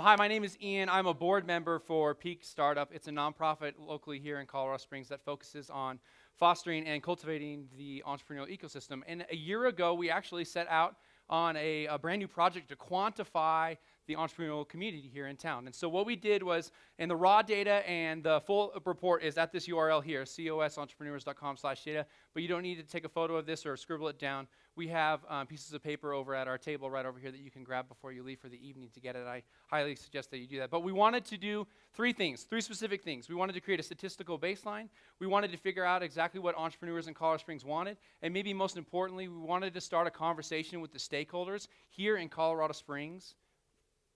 Hi, my name is Ian. I'm a board member for EPIIC Startup. It's a nonprofit locally here in Colorado Springs that focuses on fostering and cultivating the entrepreneurial ecosystem. And a year ago, we actually set out on a brand new project to quantify the entrepreneurial community here in town. And so what we did was, and the raw data and the full report is at this URL here, cosentrepreneurs.com/data, but you don't need to take a photo of this or scribble it down. We have pieces of paper over at our table right over here that you can grab before you leave for the evening to get it. I highly suggest that you do that. But we wanted to do three specific things. We wanted to create a statistical baseline. We wanted to figure out exactly what entrepreneurs in Colorado Springs wanted. And maybe most importantly, we wanted to start a conversation with the stakeholders here in Colorado Springs,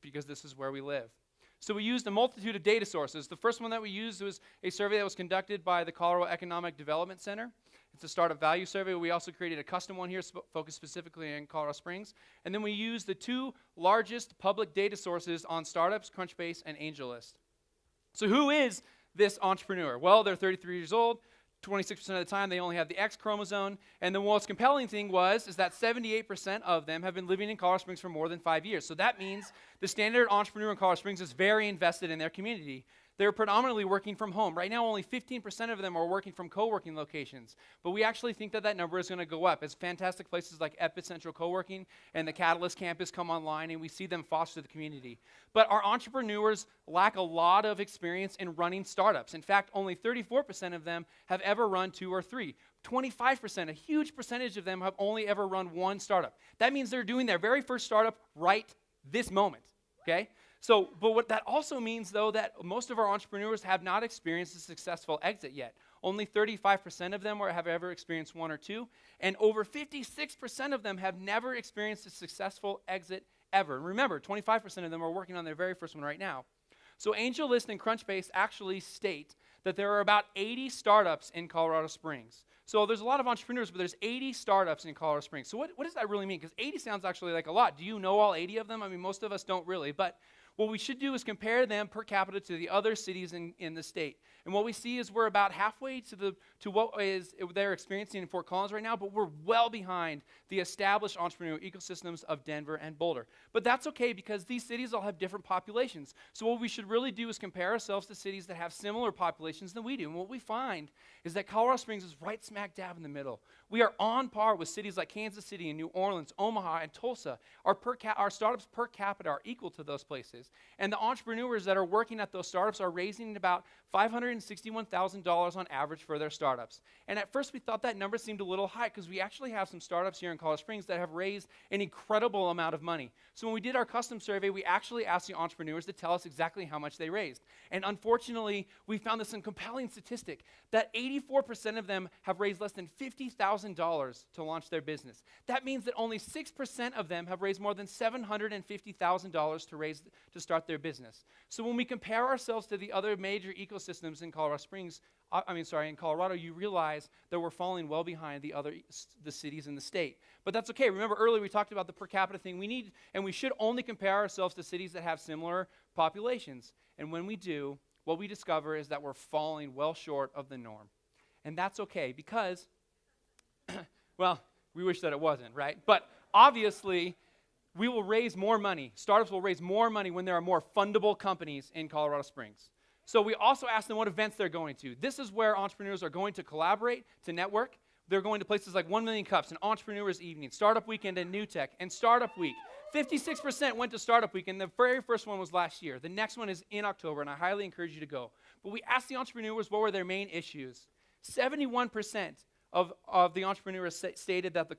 because this is where we live. So we used a multitude of data sources. The first one that we used was a survey that was conducted by the Colorado Economic Development Center. It's a startup value survey. We also created a custom one here focused specifically in Colorado Springs. And then we used the two largest public data sources on startups, Crunchbase and AngelList. So who is this entrepreneur? Well, they're 33 years old. 26% of the time, they only have the X chromosome. And the most compelling thing is that 78% of them have been living in Colorado Springs for more than 5 years. So that means the standard entrepreneur in Colorado Springs is very invested in their community. They're predominantly working from home. Right now, only 15% of them are working from co-working locations. But we actually think that that number is going to go up as fantastic places like Epicentral Co-working and the Catalyst campus come online, and we see them foster the community. But our entrepreneurs lack a lot of experience in running startups. In fact, only 34% of them have ever run 2 or 3. 25%, a huge percentage of them have only ever run one startup. That means they're doing their very first startup right this moment, okay? So, but what that also means, though, that most of our entrepreneurs have not experienced a successful exit yet. Only 35% of them have ever experienced 1 or 2, and over 56% of them have never experienced a successful exit ever. And remember, 25% of them are working on their very first one right now. So AngelList and Crunchbase actually state that there are about 80 startups in Colorado Springs. So there's a lot of entrepreneurs, but there's 80 startups in Colorado Springs. So what does that really mean? Because 80 sounds actually like a lot. Do you know all 80 of them? I mean, most of us don't really, but what we should do is compare them per capita to the other cities in the state. And what we see is we're about halfway to what they're experiencing in Fort Collins right now, but we're well behind the established entrepreneurial ecosystems of Denver and Boulder. But that's okay, because these cities all have different populations. So what we should really do is compare ourselves to cities that have similar populations than we do. And what we find is that Colorado Springs is right smack dab in the middle. We are on par with cities like Kansas City and New Orleans, Omaha, and Tulsa. Our startups per capita are equal to those places. And the entrepreneurs that are working at those startups are raising about $561,000 on average for their startups. And at first we thought that number seemed a little high, because we actually have some startups here in Colorado Springs that have raised an incredible amount of money. So when we did our custom survey, we actually asked the entrepreneurs to tell us exactly how much they raised. And unfortunately, we found this compelling statistic that 84% of them have raised less than $50,000 to launch their business. That means that only 6% of them have raised more than $750,000 to start their business. So when we compare ourselves to the other major ecosystems in in Colorado, you realize that we're falling well behind the cities in the state. But that's okay. Remember earlier we talked about the per capita thing. We should only compare ourselves to cities that have similar populations. And when we do, what we discover is that we're falling well short of the norm. And that's okay, because, well, we wish that it wasn't, right? But obviously, we will raise more money. Startups will raise more money when there are more fundable companies in Colorado Springs. So we also ask them what events they're going to. This is where entrepreneurs are going to collaborate, to network. They're going to places like 1 Million Cups and Entrepreneurs Evening, Startup Weekend and New Tech, and Startup Week. 56% went to Startup Week, and the very first one was last year. The next one is in October, and I highly encourage you to go. But we asked the entrepreneurs what were their main issues. 71% of the entrepreneurs stated that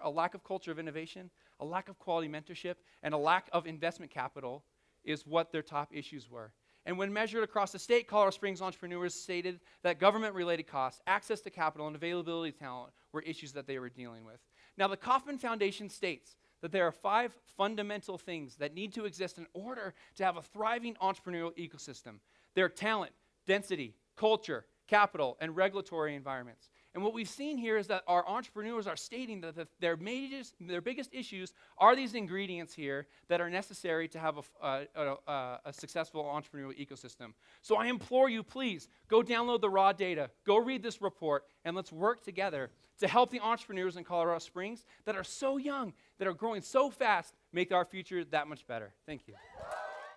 a lack of culture of innovation, a lack of quality mentorship, and a lack of investment capital is what their top issues were. And when measured across the state, Colorado Springs entrepreneurs stated that government-related costs, access to capital, and availability of talent were issues that they were dealing with. Now, the Kauffman Foundation states that there are 5 fundamental things that need to exist in order to have a thriving entrepreneurial ecosystem. They're talent, density, culture, capital, and regulatory environments. And what we've seen here is that our entrepreneurs are stating that their biggest issues are these ingredients here that are necessary to have a successful entrepreneurial ecosystem. So I implore you, please, go download the raw data, go read this report, and let's work together to help the entrepreneurs in Colorado Springs that are so young, that are growing so fast, make our future that much better. Thank you.